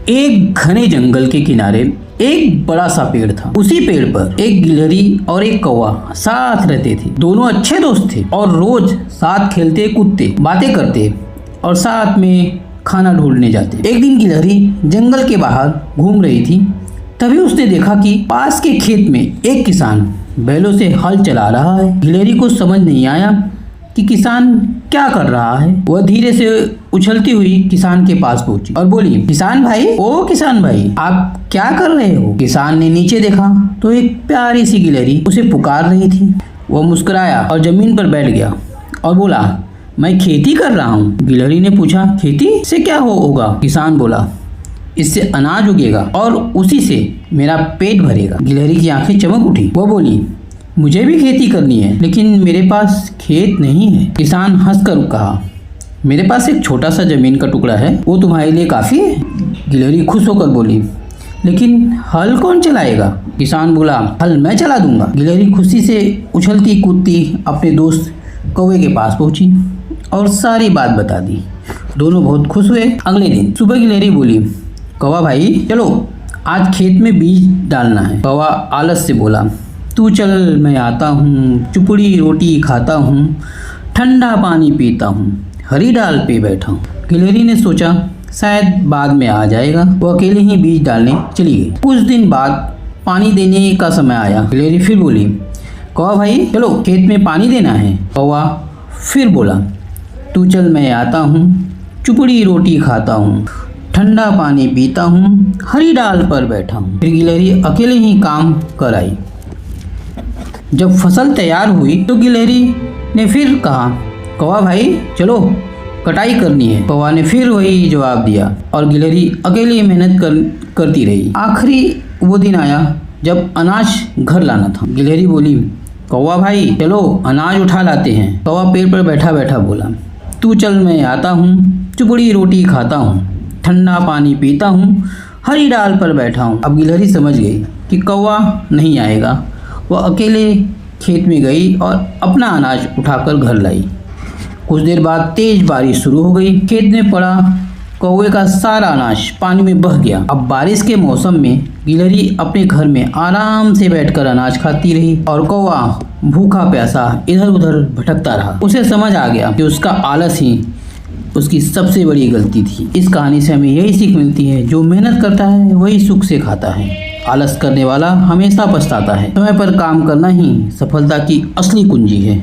एक घने जंगल के किनारे एक बड़ा सा पेड़ था। उसी पेड़ पर एक गिलहरी और एक कौवा साथ रहते थे। दोनों अच्छे दोस्त थे और रोज साथ खेलते कूदते बातें करते और साथ में खाना ढूंढने जाते। एक दिन गिलहरी जंगल के बाहर घूम रही थी। तभी उसने देखा कि पास के खेत में एक किसान बैलों से हल चला रहा है। गिलहरी को समझ नहीं आया कि किसान क्या कर रहा है। वह धीरे से उछलती हुई किसान के पास पहुंची और बोली, किसान भाई, ओ किसान भाई, आप क्या कर रहे हो? किसान ने नीचे देखा तो एक प्यारी सी गिलहरी उसे पुकार रही थी। वह मुस्कुराया और जमीन पर बैठ गया और बोला, मैं खेती कर रहा हूँ। गिलहरी ने पूछा, खेती से क्या होगा? किसान बोला, इससे अनाज उगेगा और उसी से मेरा पेट भरेगा। गिलहरी की आंखें चमक उठी। वो बोली, मुझे भी खेती करनी है, लेकिन मेरे पास खेत नहीं है। किसान हंसकर कहा, मेरे पास एक छोटा सा जमीन का टुकड़ा है, वो तुम्हारे लिए काफ़ी है। गिलहरी खुश होकर बोली, लेकिन हल कौन चलाएगा? किसान बोला, हल मैं चला दूंगा। गिलहरी खुशी से उछलती कूदती अपने दोस्त कौवे के पास पहुंची और सारी बात बता दी। दोनों बहुत खुश हुए। अगले दिन सुबह गिलहरी बोली, कौवा भाई, चलो आज खेत में बीज डालना है। कौवा आलस से बोला, तू चल, मैं आता हूँ, चुपड़ी रोटी खाता हूँ, ठंडा पानी पीता हूँ, हरी डाल पे बैठा हूँ। गिलहरी ने सोचा शायद बाद में आ जाएगा। वो अकेले ही बीज डालने चली गई। कुछ दिन बाद पानी देने का समय आया। गिलहरी फिर बोली, कौवा भाई, चलो खेत में पानी देना है। कौवा फिर बोला, तू चल, मैं आता हूँ, चुपड़ी रोटी खाता हूँ, ठंडा पानी पीता हूँ, हरी डाल पर बैठा हूँ। फिर गिलहरी अकेले ही काम कर आई। जब फसल तैयार हुई तो गिलहरी ने फिर कहा, कौवा भाई, चलो कटाई करनी है। कौवा ने फिर वही जवाब दिया और गिलहरी अकेली मेहनत करती रही। आखिरी वो दिन आया जब अनाज घर लाना था। गिलहरी बोली, कौवा भाई, चलो अनाज उठा लाते हैं। कौवा पेड़ पर बैठा बैठा बोला, तू चल, मैं आता हूँ, चुपड़ी रोटी खाता हूँ, ठंडा पानी पीता हूँ, हरी डाल पर बैठा हूँ। अब गिलहरी समझ गई कि कौवा नहीं आएगा। वह अकेले खेत में गई और अपना अनाज उठाकर घर लाई। कुछ देर बाद तेज बारिश शुरू हो गई। खेत में पड़ा कौवे का सारा अनाज पानी में बह गया। अब बारिश के मौसम में गिलहरी अपने घर में आराम से बैठकर अनाज खाती रही और कौवा भूखा प्यासा इधर उधर भटकता रहा। उसे समझ आ गया कि उसका आलस ही उसकी सबसे बड़ी गलती थी। इस कहानी से हमें यही सीख मिलती है, जो मेहनत करता है वही सुख से खाता है। आलस करने वाला हमेशा पछताता है। समय पर काम करना ही सफलता की असली कुंजी है।